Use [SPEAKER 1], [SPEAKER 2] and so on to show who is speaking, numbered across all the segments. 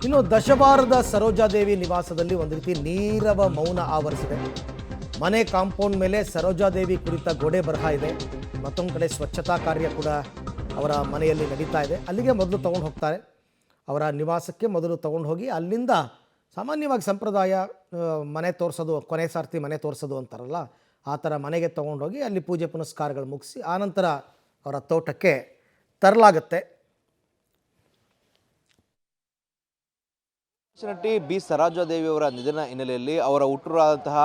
[SPEAKER 1] ಇನ್ನು ದಶವಾರದ ಸರೋಜಾದೇವಿ ನಿವಾಸದಲ್ಲಿ ಒಂದು ರೀತಿ ನೀರವ ಮೌನ ಆವರಿಸಿದೆ. ಮನೆ ಕಾಂಪೌಂಡ್ ಮೇಲೆ ಸರೋಜಾದೇವಿ ಕುರಿತ ಗೋಡೆ ಬರಹ ಇದೆ. ಮತ್ತೊಂದು ಕಡೆ ಸ್ವಚ್ಛತಾ ಕಾರ್ಯ ಕೂಡ ಅವರ ಮನೆಯಲ್ಲಿ ನಡೀತಾ ಇದೆ. ಅಲ್ಲಿಗೆ ಮೊದಲು ತೊಗೊಂಡು ಹೋಗ್ತಾರೆ, ಅವರ ನಿವಾಸಕ್ಕೆ ಮೊದಲು ತೊಗೊಂಡು ಹೋಗಿ ಅಲ್ಲಿಂದ ಸಾಮಾನ್ಯವಾಗಿ ಸಂಪ್ರದಾಯ ಮನೆ ತೋರಿಸೋದು, ಕೊನೆ ಸಾರ್ತಿ ಮನೆ ತೋರಿಸೋದು ಅಂತಾರಲ್ಲ, ಆ ಥರ ಮನೆಗೆ ತೊಗೊಂಡೋಗಿ ಅಲ್ಲಿ ಪೂಜೆ ಪುನಸ್ಕಾರಗಳು ಮುಗಿಸಿ ಆನಂತರ ಅವರ ತೋಟಕ್ಕೆ ತರಲಾಗುತ್ತೆ.
[SPEAKER 2] ನಟಿ ಬಿ ಸರೋಜಾದೇವಿಯವರ ನಿಧನ ಹಿನ್ನೆಲೆಯಲ್ಲಿ ಅವರ ಹುಟ್ಟೂರಾದಂತಹ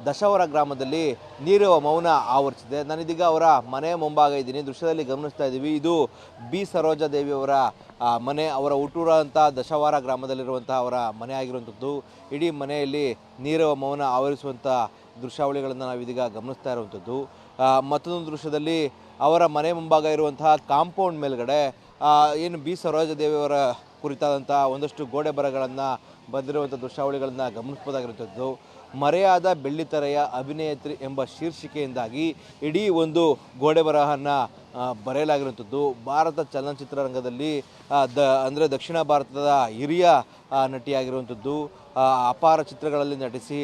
[SPEAKER 2] ದಶವರ ಗ್ರಾಮದಲ್ಲಿ ನೀರವ ಮೌನ ಆವರಿಸಿದೆ. ನಾನಿದೀಗ ಅವರ ಮನೆ ಮುಂಭಾಗ ಇದ್ದೀನಿ, ದೃಶ್ಯದಲ್ಲಿ ಗಮನಿಸ್ತಾ ಇದ್ದೀವಿ. ಇದು ಬಿ ಸರೋಜಾದೇವಿಯವರ ಮನೆ, ಅವರ ಹುಟ್ಟೂರಾದಂತಹ ದಶವಾರ ಗ್ರಾಮದಲ್ಲಿರುವಂತಹ ಅವರ ಮನೆ ಆಗಿರುವಂಥದ್ದು. ಇಡೀ ಮನೆಯಲ್ಲಿ ನೀರವ ಮೌನ ಆವರಿಸುವಂಥ ದೃಶ್ಯಾವಳಿಗಳನ್ನು ನಾವಿದೀಗ ಗಮನಿಸ್ತಾ ಇರುವಂಥದ್ದು. ಮತ್ತೊಂದು ದೃಶ್ಯದಲ್ಲಿ ಅವರ ಮನೆ ಮುಂಭಾಗ ಇರುವಂತಹ ಕಾಂಪೌಂಡ್ ಮೇಲ್ಗಡೆ ಏನು ಬಿ ಸರೋಜಾದೇವಿಯವರ ಕುರಿತಾದಂಥ ಒಂದಷ್ಟು ಗೋಡೆ ಬರಹಗಳನ್ನು ಬಂದಿರುವಂಥ ದೃಶ್ಯಾವಳಿಗಳನ್ನು ಗಮನಿಸಬಹುದಾಗಿರುವಂಥದ್ದು. ಮರೆಯಾದ ಬೆಳ್ಳಿತೆರೆಯ ಅಭಿನೇತ್ರಿ ಎಂಬ ಶೀರ್ಷಿಕೆಯಿಂದಾಗಿ ಇಡೀ ಒಂದು ಗೋಡೆ ಬರಹವನ್ನು ಬರೆಯಲಾಗಿರುವಂಥದ್ದು. ಭಾರತ ಚಲನಚಿತ್ರರಂಗದಲ್ಲಿ ಅಂದರೆ ದಕ್ಷಿಣ ಭಾರತದ ಹಿರಿಯ ನಟಿಯಾಗಿರುವಂಥದ್ದು. ಅಪಾರ ಚಿತ್ರಗಳಲ್ಲಿ ನಟಿಸಿ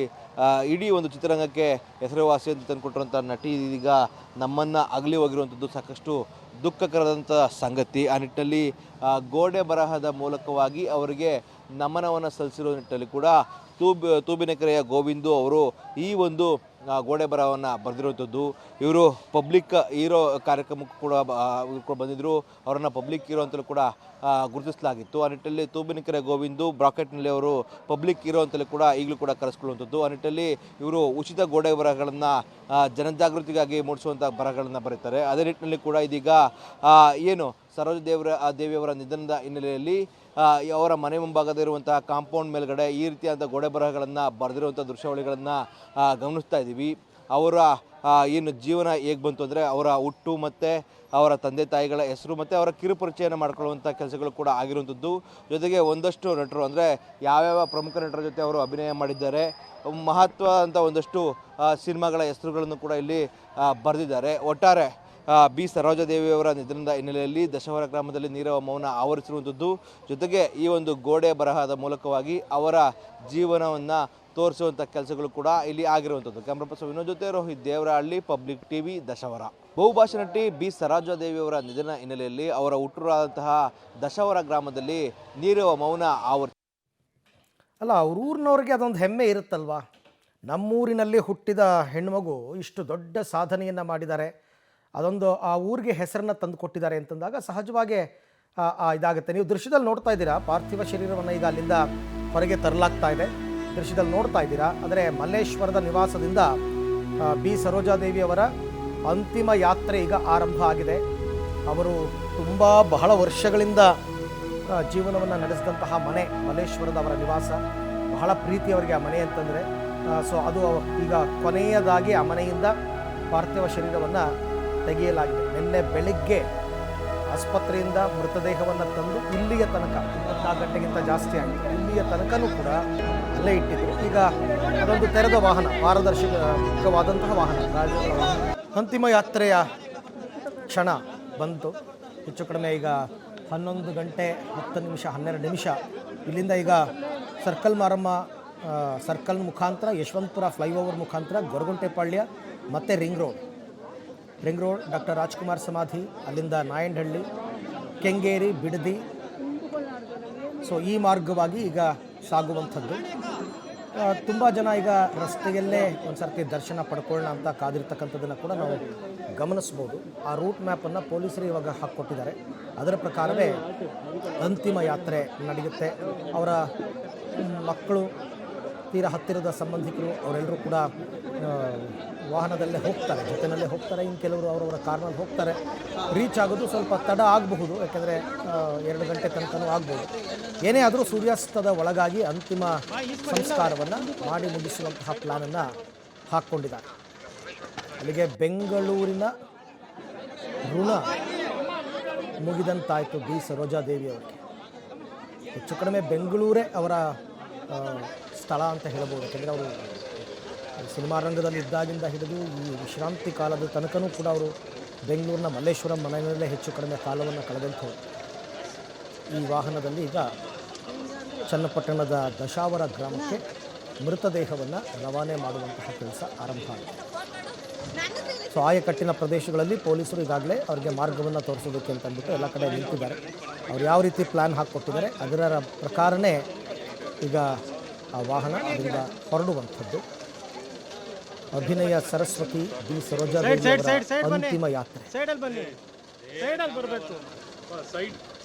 [SPEAKER 2] ಇಡೀ ಒಂದು ಚಿತ್ರರಂಗಕ್ಕೆ ಹೆಸರುವಾಸಿ ಅಂತ ತಂದುಕೊಟ್ಟಿರುವಂಥ ನಟಿ ಇದೀಗ ನಮ್ಮನ್ನು ಅಗಲಿ ಹೋಗಿರುವಂಥದ್ದು ಸಾಕಷ್ಟು ದುಃಖಕರದಂಥ ಸಂಗತಿ. ಆ ನಿಟ್ಟಿನಲ್ಲಿ ಗೋಡೆ ಬರಹದ ಮೂಲಕವಾಗಿ ಅವರಿಗೆ ನಮನವನ್ನು ಸಲ್ಲಿಸಿರೋ ನಿಟ್ಟಿನಲ್ಲಿ ಕೂಡ ತೂಬಿನಕೆರೆಯ ಗೋವಿಂದು ಅವರು ಈ ಒಂದು ಗೋಡೆ ಬರಹವನ್ನು ಬರೆದಿರುವಂಥದ್ದು. ಇವರು ಪಬ್ಲಿಕ್ ಹೀರೋ ಕಾರ್ಯಕ್ರಮಕ್ಕೂ ಕೂಡ ಬಂದಿದ್ದರು. ಅವರನ್ನು ಪಬ್ಲಿಕ್ ಹೀರೋ ಅಂತಲೂ ಕೂಡ ಗುರುತಿಸಲಾಗಿತ್ತು. ಆ ನಿಟ್ಟಿನಲ್ಲಿ ತೂಬಿನಕೆರೆ ಗೋವಿಂದು ಬ್ರಾಕೆಟ್ನಲ್ಲಿ ಅವರು ಪಬ್ಲಿಕ್ ಹೀರೋ ಅಂತಲೂ ಕೂಡ ಈಗಲೂ ಕೂಡ ಕರೆಸ್ಕೊಳ್ಳುವಂಥದ್ದು. ಆ ನಿಟ್ಟಿನಲ್ಲಿ ಇವರು ಉಚಿತ ಗೋಡೆ ಬರಹಗಳನ್ನು ಜನಜಾಗೃತಿಗಾಗಿ ಮೂಡಿಸುವಂಥ ಬರಹಗಳನ್ನು ಬರೀತಾರೆ. ಅದೇ ನಿಟ್ಟಿನಲ್ಲಿ ಕೂಡ ಇದೀಗ ಏನು ಸರೋಜಾದೇವಿಯವರ ನಿಧನದ ಹಿನ್ನೆಲೆಯಲ್ಲಿ ಅವರ ಮನೆ ಮುಂಭಾಗದಿರುವಂತಹ ಕಾಂಪೌಂಡ್ ಮೇಲ್ಗಡೆ ಈ ರೀತಿಯಾದ ಗೋಡೆ ಬರಹಗಳನ್ನು ಬರೆದಿರುವಂಥ ದೃಶ್ಯಾವಳಿಗಳನ್ನು ಗಮನಿಸ್ತಾ ಇದ್ದೀವಿ. ಅವರ ಏನು ಜೀವನ ಹೇಗೆ ಬಂತು ಅಂದರೆ ಅವರ ಹುಟ್ಟು ಮತ್ತು ಅವರ ತಂದೆ ತಾಯಿಗಳ ಹೆಸರು ಮತ್ತು ಅವರ ಕಿರುಪರಿಚಯನ ಮಾಡ್ಕೊಳ್ಳುವಂಥ ಕೆಲಸಗಳು ಕೂಡ ಆಗಿರುವಂಥದ್ದು. ಜೊತೆಗೆ ಒಂದಷ್ಟು ನಟರು ಅಂದರೆ ಯಾವ್ಯಾವ ಪ್ರಮುಖ ನಟರ ಜೊತೆ ಅವರು ಅಭಿನಯ ಮಾಡಿದ್ದಾರೆ, ಮಹತ್ವ ಅಂತ ಒಂದಷ್ಟು ಸಿನಿಮಾಗಳ ಹೆಸರುಗಳನ್ನು ಕೂಡ ಇಲ್ಲಿ ಬರೆದಿದ್ದಾರೆ. ಒಟ್ಟಾರೆ ಬಿ ಸರೋಜಾದೇವಿಯವರ ನಿಧನದ ಹಿನ್ನೆಲೆಯಲ್ಲಿ ದಶವರ ಗ್ರಾಮದಲ್ಲಿ ನೀರವ ಮೌನ ಆವರಿಸಿರುವಂಥದ್ದು. ಜೊತೆಗೆ ಈ ಒಂದು ಗೋಡೆ ಬರಹದ ಮೂಲಕವಾಗಿ ಅವರ ಜೀವನವನ್ನು ತೋರಿಸುವಂಥ ಕೆಲಸಗಳು ಕೂಡ ಇಲ್ಲಿ ಆಗಿರುವಂಥದ್ದು. ಕ್ಯಾಮ್ರಾ ಪರ್ಸನ್ ವಿನೋದ್ ಜೊತೆ ರೋಹಿತ್ ದೇವರಹಳ್ಳಿ, ಪಬ್ಲಿಕ್ ಟಿವಿ, ದಶವರ. ಬಹುಭಾಷಾ ನಟಿ ಬಿ ಸರೋಜಾದೇವಿಯವರ ನಿಧನ ಹಿನ್ನೆಲೆಯಲ್ಲಿ ಅವರ ಹುಟ್ಟೂರಾದಂತಹ ದಶವರ ಗ್ರಾಮದಲ್ಲಿ ನೀರವ ಮೌನ
[SPEAKER 1] ಅಲ್ಲ, ಅವ್ರ ಊರಿನವ್ರಿಗೆ ಅದೊಂದು ಹೆಮ್ಮೆ ಇರುತ್ತಲ್ವಾ, ನಮ್ಮೂರಿನಲ್ಲಿ ಹುಟ್ಟಿದ ಹೆಣ್ಮಗು ಇಷ್ಟು ದೊಡ್ಡ ಸಾಧನೆಯನ್ನು ಮಾಡಿದ್ದಾರೆ, ಅದೊಂದು ಆ ಊರಿಗೆ ಹೆಸರನ್ನು ತಂದು ಕೊಟ್ಟಿದ್ದಾರೆ ಅಂತಂದಾಗ ಸಹಜವಾಗಿ ಇದಾಗುತ್ತೆ. ನೀವು ದೃಶ್ಯದಲ್ಲಿ ನೋಡ್ತಾ ಇದ್ದೀರಾ, ಪಾರ್ಥಿವ ಶರೀರವನ್ನು ಈಗ ಅಲ್ಲಿಂದ ಹೊರಗೆ ತರಲಾಗ್ತಾ ಇದೆ. ದೃಶ್ಯದಲ್ಲಿ ನೋಡ್ತಾ ಇದ್ದೀರಾ. ಅಂದರೆ ಮಲ್ಲೇಶ್ವರದ ನಿವಾಸದಿಂದ ಬಿ ಸರೋಜಾದೇವಿಯವರ ಅಂತಿಮ ಯಾತ್ರೆ ಈಗ ಆರಂಭ ಆಗಿದೆ. ಅವರು ಬಹಳ ವರ್ಷಗಳಿಂದ ಜೀವನವನ್ನು ನಡೆಸಿದಂತಹ ಮನೆ ಮಲ್ಲೇಶ್ವರದ ಅವರ ನಿವಾಸ. ಬಹಳ ಪ್ರೀತಿಯವರಿಗೆ ಆ ಮನೆ ಅಂತಂದರೆ. ಸೊ ಅದು ಈಗ ಕೊನೆಯದಾಗಿ ಆ ಮನೆಯಿಂದ ಪಾರ್ಥಿವ ಶರೀರವನ್ನು ತೆಗೆಯಲಾಗಿದೆ. ನಿನ್ನೆ ಬೆಳಿಗ್ಗೆ ಆಸ್ಪತ್ರೆಯಿಂದ ಮೃತದೇಹವನ್ನು ತಂದು ಇಲ್ಲಿಯ ತನಕ 24 ಗಂಟೆಗಿಂತ ಜಾಸ್ತಿ ಆಗಿದೆ, ಇಲ್ಲಿಯ ತನಕನೂ ಕೂಡ ಅಲ್ಲೇ ಇಟ್ಟಿದ್ದರು. ಈಗ ಅದೊಂದು ತೆರೆದ ವಾಹನ, ಪಾರದರ್ಶಕವಾದಂತಹ ವಾಹನ. ಅಂತಿಮ ಯಾತ್ರೆಯ ಕ್ಷಣ ಬಂತು. ಹೆಚ್ಚು ಕಡಿಮೆ ಈಗ 11 ಗಂಟೆ 10 ನಿಮಿಷ 12 ನಿಮಿಷ ಇಲ್ಲಿಂದ ಈಗ ಸರ್ಕಲ್ ಮಾರಮ್ಮ ಸರ್ಕಲ್ ಮುಖಾಂತರ ಯಶವಂತಪುರ ಫ್ಲೈಓವರ್ ಮುಖಾಂತರ ಗೊರಗುಂಟೆಪಾಳ್ಯ ಮತ್ತು ರಿಂಗ್ ರೋಡ್ ಡಾಕ್ಟರ್ ರಾಜ್ಕುಮಾರ್ ಸಮಾಧಿ, ಅಲ್ಲಿಂದ ನಾಯಂಡಹಳ್ಳಿ, ಕೆಂಗೇರಿ, ಬಿಡದಿ, ಸೊ ಈ ಮಾರ್ಗವಾಗಿ ಈಗ ಸಾಗುವಂಥದ್ದು. ತುಂಬ ಜನ ಈಗ ರಸ್ತೆಯಲ್ಲೇ ಒಂದು ಸರ್ತಿ ದರ್ಶನ ಪಡ್ಕೊಳ್ಳೋಣ ಅಂತ ಕಾದಿರ್ತಕ್ಕಂಥದ್ದನ್ನು ಕೂಡ ನಾವು ಗಮನಿಸ್ಬೋದು. ಆ ರೂಟ್ ಮ್ಯಾಪನ್ನು ಪೊಲೀಸರು ಇವಾಗ ಹಾಕ್ಕೊಟ್ಟಿದ್ದಾರೆ. ಅದರ ಪ್ರಕಾರವೇ ಅಂತಿಮ ಯಾತ್ರೆ ನಡೆಯುತ್ತೆ. ಅವರ ಮಕ್ಕಳು, ತೀರ ಹತ್ತಿರದ ಸಂಬಂಧಿಕರು ಅವರೆಲ್ಲರೂ ಕೂಡ ವಾಹನದಲ್ಲೇ ಹೋಗ್ತಾರೆ, ಜೊತೆಯಲ್ಲೇ ಹೋಗ್ತಾರೆ. ಇನ್ನು ಕೆಲವರು ಅವರವರ ಕಾರ್ನಲ್ಲಿ ಹೋಗ್ತಾರೆ. ರೀಚ್ ಆಗೋದು ಸ್ವಲ್ಪ ತಡ ಆಗಬಹುದು, ಯಾಕೆಂದರೆ 2 ಗಂಟೆ ತನಕನೂ ಆಗ್ಬೋದು. ಏನೇ ಆದರೂ ಸೂರ್ಯಾಸ್ತದ ಒಳಗಾಗಿ ಅಂತಿಮ ಸಂಸ್ಕಾರವನ್ನು ಮಾಡಿ ಮುಗಿಸುವಂತಹ ಪ್ಲಾನನ್ನು ಹಾಕ್ಕೊಂಡಿದ್ದಾರೆ. ಅಲ್ಲಿಗೆ ಬೆಂಗಳೂರಿನ ಋಣ ಮುಗಿದಂತಾಯಿತು ಬಿ ಸರೋಜಾದೇವಿಯವರಿಗೆ. ಹೆಚ್ಚು ಕಡಿಮೆ ಬೆಂಗಳೂರೇ ಅವರ ಸ್ಥಳ ಅಂತ ಹೇಳ್ಬೋದು. ಯಾಕೆಂದರೆ ಅವರು ಸಿನಿಮಾ ರಂಗದಲ್ಲಿ ಇದ್ದಾಗಿಂದ ಹಿಡಿದು ಈ ವಿಶ್ರಾಂತಿ ಕಾಲದ ತನಕನೂ ಕೂಡ ಅವರು ಬೆಂಗಳೂರಿನ ಮಲ್ಲೇಶ್ವರಂ ಮನೆಯಲ್ಲೇ ಹೆಚ್ಚು ಕಡಿಮೆ ಕಾಲವನ್ನು ಕಳೆದಂಥವ್ರು. ಈ ವಾಹನದಲ್ಲಿ ಈಗ ಚನ್ನಪಟ್ಟಣದ ದಶಾವರ ಗ್ರಾಮಕ್ಕೆ ಮೃತದೇಹವನ್ನು ರವಾನೆ ಮಾಡುವಂತಹ ಕೆಲಸ ಆರಂಭ ಆಗಿದೆ. ಸೊ ಆಯಕಟ್ಟಿನ ಪ್ರದೇಶಗಳಲ್ಲಿ ಪೊಲೀಸರು ಈಗಾಗಲೇ ಅವರಿಗೆ ಮಾರ್ಗವನ್ನು ತೋರಿಸೋದಕ್ಕೆ ಅಂತ ಅಂದ್ಬಿಟ್ಟು ಎಲ್ಲ ಕಡೆ ನಿಂತಿದ್ದಾರೆ. ಅವ್ರು ಯಾವ ರೀತಿ ಪ್ಲ್ಯಾನ್ ಹಾಕ್ಕೊಟ್ಟಿದ್ದಾರೆ ಅದರ ಪ್ರಕಾರನೇ ಈಗ ಆ ವಾಹನ ಅದರಿಂದ ಹೊರಡುವಂಥದ್ದು. ಅಭಿನಯ ಸರಸ್ವತಿ ಬಿ ಸರೋಜಾ ಅಂತಿಮ ಯಾತ್ರೆ.
[SPEAKER 3] ಸೈಡಲ್ಲಿ ಬನ್ನಿ, ಸೈಡಲ್ಲಿ ಬರಬೇಕು.